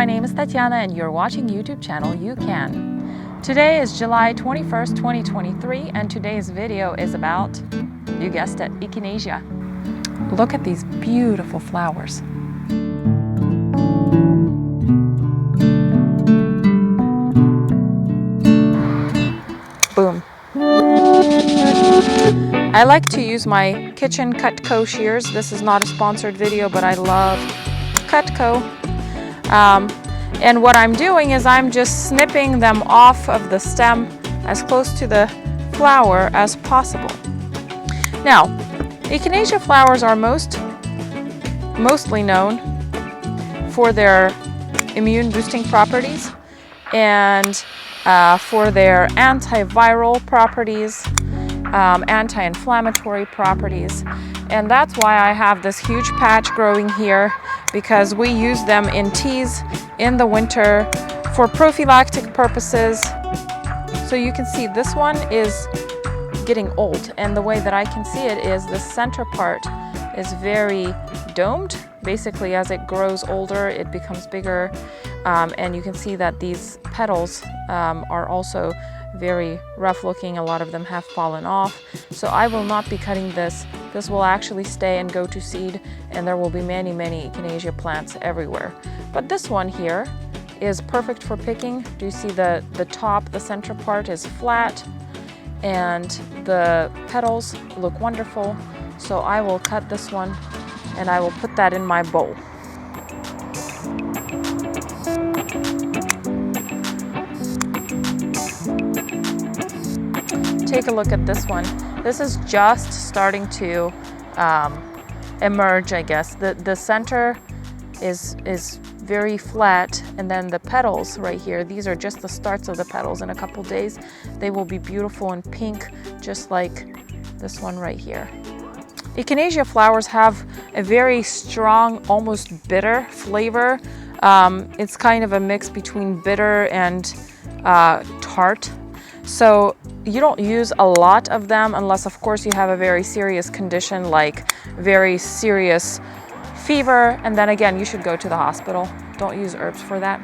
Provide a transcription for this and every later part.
my name is Tatiana and you're watching YouTube channel You Can. Today is July 21st, 2023 and today's video is about, you guessed it, Echinacea. Look at these beautiful flowers. Boom. I like to use my kitchen Cutco shears. This is not a sponsored video, but I love Cutco. And what I'm doing is I'm just snipping them off of the stem as close to the flower as possible. Now, Echinacea flowers are mostly known for their immune boosting properties and for their antiviral properties, anti-inflammatory properties. And that's why I have this huge patch growing here, because we use them in teas in the winter for prophylactic purposes. So you can see this one is getting old, and the way that I can see it is the center part is very domed. Basically, as it grows older, it becomes bigger, and you can see that these petals are also very rough looking. A lot of them have fallen off. So I will not be cutting this. This will actually stay and go to seed, and there will be many Echinacea plants everywhere. But this one here is perfect for picking. Do you see the top, the center part is flat, and the petals look wonderful. So I will cut this one and I will put that in my bowl. Take a look at this one. This is just starting to emerge, I guess. The center is very flat, and then the petals right here, these are just the starts of the petals. In a couple days they will be beautiful and pink, just like this one right here. Echinacea flowers have a very strong, almost bitter flavor. It's kind of a mix between bitter and tart. So you don't use a lot of them unless, of course, you have a very serious condition like very serious fever, and then again you should go to the hospital. Don't use herbs for that.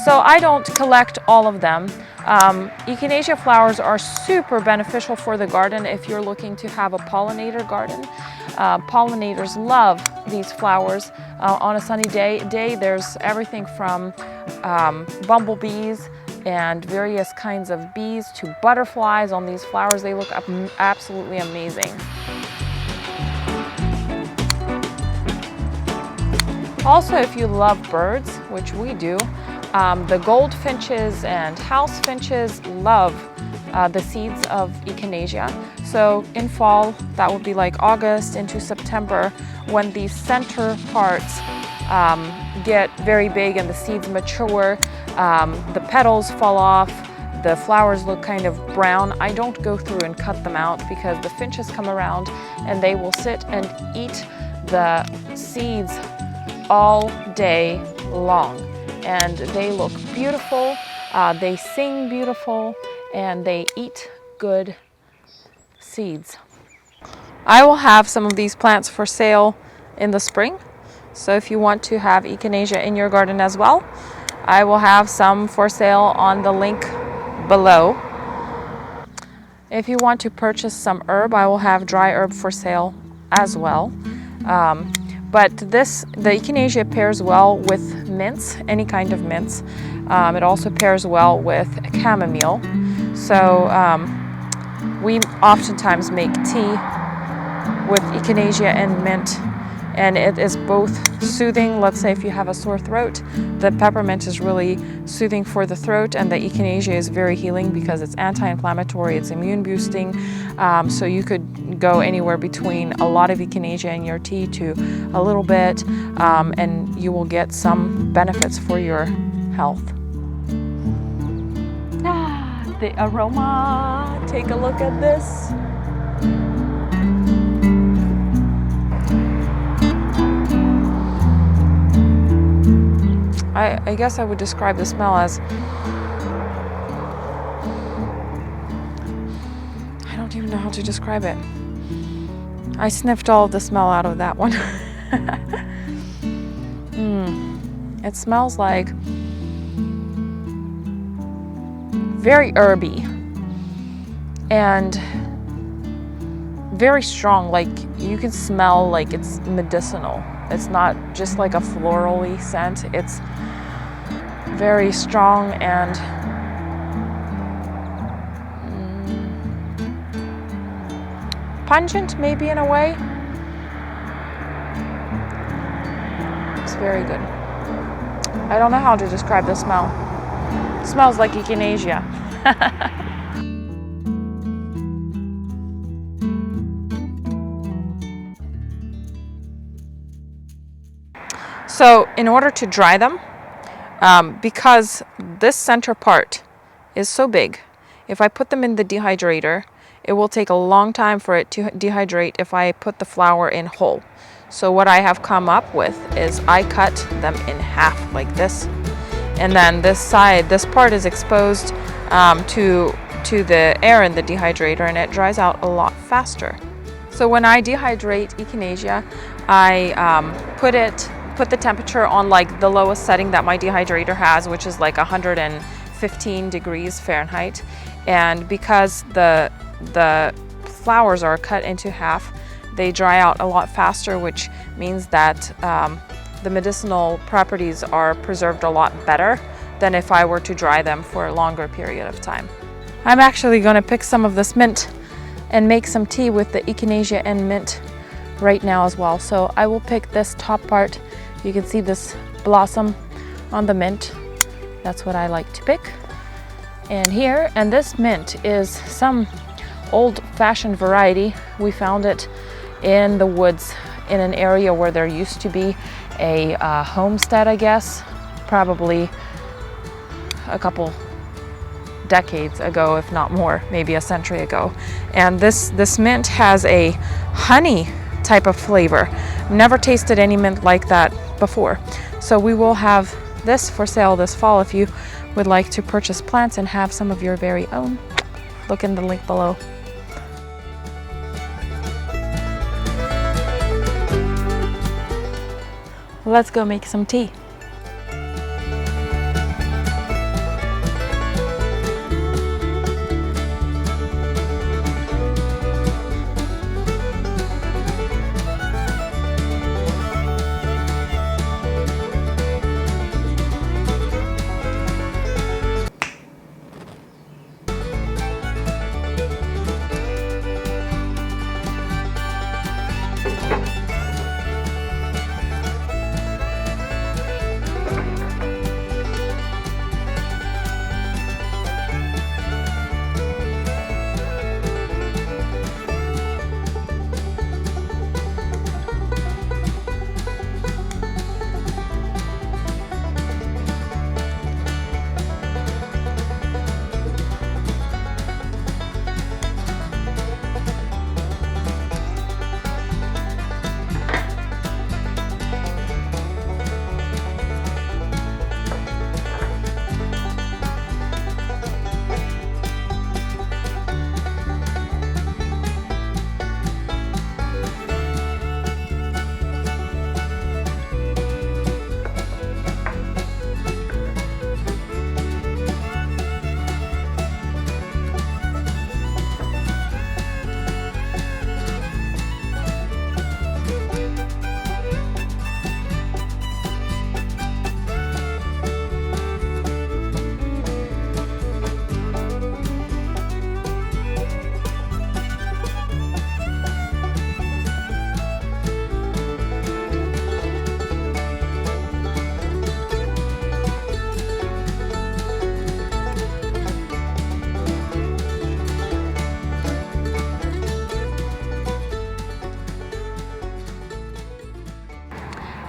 So I don't collect all of them. Echinacea flowers are super beneficial for the garden if you're looking to have a pollinator garden. Pollinators love these flowers. On a sunny day, there's everything from bumblebees and various kinds of bees to butterflies on these flowers. They look absolutely amazing. Also, if you love birds, which we do, the goldfinches and house finches love the seeds of Echinacea. So in fall, that would be like August into September, when these center parts get very big and the seeds mature, the petals fall off, the flowers look kind of brown. I don't go through and cut them out because the finches come around and they will sit and eat the seeds all day long. And they look beautiful, they sing beautiful, and they eat good seeds. I will have some of these plants for sale in the spring. So if you want to have Echinacea in your garden as well, I will have some for sale on the link below. If you want to purchase some herb, I will have dry herb for sale as well. But the Echinacea pairs well with mints, any kind of mints. It also pairs well with chamomile. So we oftentimes make tea with Echinacea and mint, and it is both soothing. Let's say if you have a sore throat, the peppermint is really soothing for the throat, and the Echinacea is very healing because it's anti-inflammatory, it's immune boosting. So you could go anywhere between a lot of Echinacea in your tea to a little bit, and you will get some benefits for your health. The aroma, take a look at this. I guess I would describe the smell as, I don't even know how to describe it. I sniffed all of the smell out of that one. It smells like very herby and very strong. Like you can smell like it's medicinal. It's not just like a florally scent. It's very strong and pungent, maybe, in a way. It's very good. I don't know how to describe the smell. It smells like Echinacea. So in order to dry them, because this center part is so big, if I put them in the dehydrator, it will take a long time for it to dehydrate if I put the flower in whole. So what I have come up with is I cut them in half like this, and then this side, this part is exposed to the air in the dehydrator, and it dries out a lot faster. So when I dehydrate Echinacea, I put the temperature on like the lowest setting that my dehydrator has, which is like 115 degrees Fahrenheit. And because the flowers are cut into half, they dry out a lot faster, which means that the medicinal properties are preserved a lot better than if I were to dry them for a longer period of time. I'm actually going to pick some of this mint and make some tea with the Echinacea and mint right now as well. So I will pick this top part. You can see this blossom on the mint. That's what I like to pick. And here, and this mint is some old-fashioned variety. We found it in the woods in an area where there used to be a homestead, I guess, probably a couple decades ago, if not more, maybe a century ago. And this mint has a honey type of flavor. Never tasted any mint like that before. So we will have this for sale this fall if you would like to purchase plants and have some of your very own. Look in the link below. Let's go make some tea.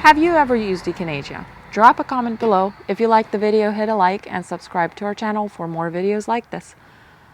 Have you ever used Echinacea? Drop a comment below. If you liked the video, hit a like and subscribe to our channel for more videos like this.